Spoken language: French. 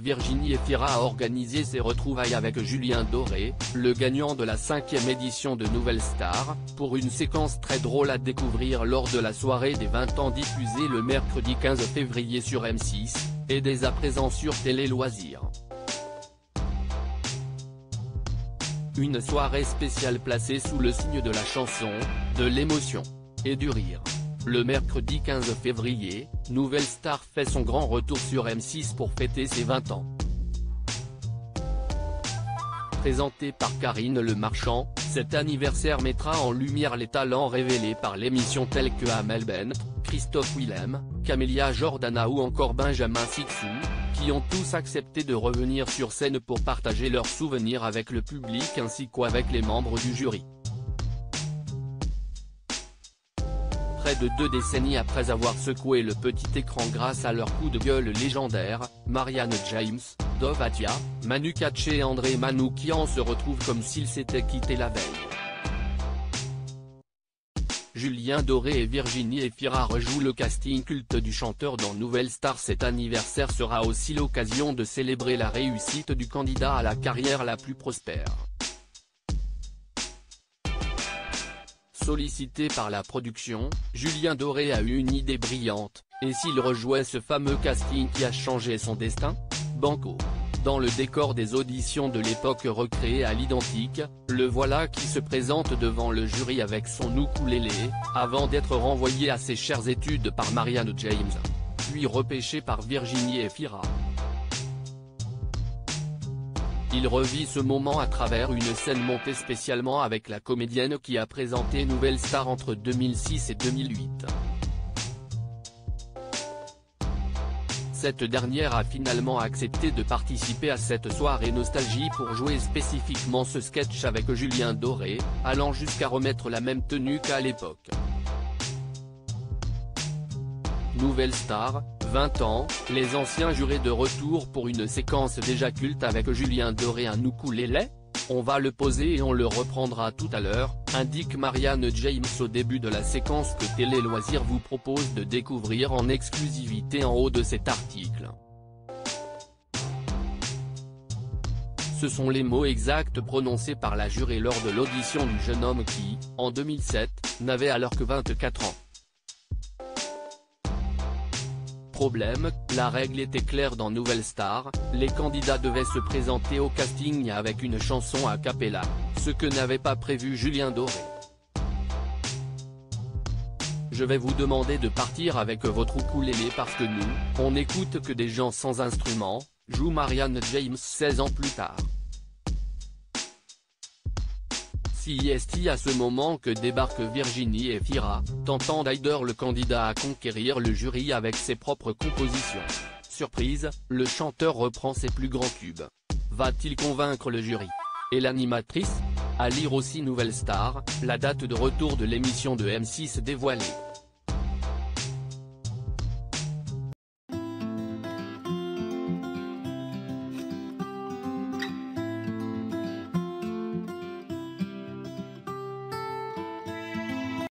Virginie Efira a organisé ses retrouvailles avec Julien Doré, le gagnant de la 5e édition de Nouvelle Star, pour une séquence très drôle à découvrir lors de la soirée des 20 ans diffusée le mercredi 15 février sur M6, et dès à présent sur Télé Loisirs. Une soirée spéciale placée sous le signe de la chanson, de l'émotion et du rire. Le mercredi 15 février, Nouvelle Star fait son grand retour sur M6 pour fêter ses 20 ans. Présenté par Karine Le Marchand, cet anniversaire mettra en lumière les talents révélés par l'émission tels que Amel Bent, Christophe Willem, Camélia Jordana ou encore Benjamin Sixou, qui ont tous accepté de revenir sur scène pour partager leurs souvenirs avec le public ainsi qu'avec les membres du jury. Près de 2 décennies après avoir secoué le petit écran grâce à leur coup de gueule légendaire, Marianne James, Dov Atia, Manu Katché et André Manoukian se retrouvent comme s'ils s'étaient quittés la veille. Julien Doré et Virginie Efira rejouent le casting culte du chanteur dans Nouvelle Star. Cet anniversaire sera aussi l'occasion de célébrer la réussite du candidat à la carrière la plus prospère. Sollicité par la production, Julien Doré a eu une idée brillante, et s'il rejouait ce fameux casting qui a changé son destin ? Banco. Dans le décor des auditions de l'époque recréé à l'identique, le voilà qui se présente devant le jury avec son ukulélé, avant d'être renvoyé à ses chères études par Marianne James, puis repêché par Virginie Efira. Il revit ce moment à travers une scène montée spécialement avec la comédienne qui a présenté Nouvelle Star entre 2006 et 2008. Cette dernière a finalement accepté de participer à cette soirée nostalgie pour jouer spécifiquement ce sketch avec Julien Doré, allant jusqu'à remettre la même tenue qu'à l'époque. Nouvelle Star, 20 ans, les anciens jurés de retour pour une séquence déjà culte avec Julien Doré. Un ukulélé ? On va le poser et on le reprendra tout à l'heure, indique Marianne James au début de la séquence que Télé Loisirs vous propose de découvrir en exclusivité en haut de cet article. Ce sont les mots exacts prononcés par la jurée lors de l'audition du jeune homme qui, en 2007, n'avait alors que 24 ans. Problème, la règle était claire dans Nouvelle Star, les candidats devaient se présenter au casting avec une chanson a cappella, ce que n'avait pas prévu Julien Doré. Je vais vous demander de partir avec votre ukulélé parce que nous, on n'écoute que des gens sans instrument, joue Marianne James 16 ans plus tard. C'est à ce moment que débarque Virginie Efira, tentant d'aider le candidat à conquérir le jury avec ses propres compositions. Surprise, le chanteur reprend ses plus grands tubes. Va-t-il convaincre le jury ? Et l'animatrice ? À lire aussi Nouvelle Star, la date de retour de l'émission de M6 dévoilée.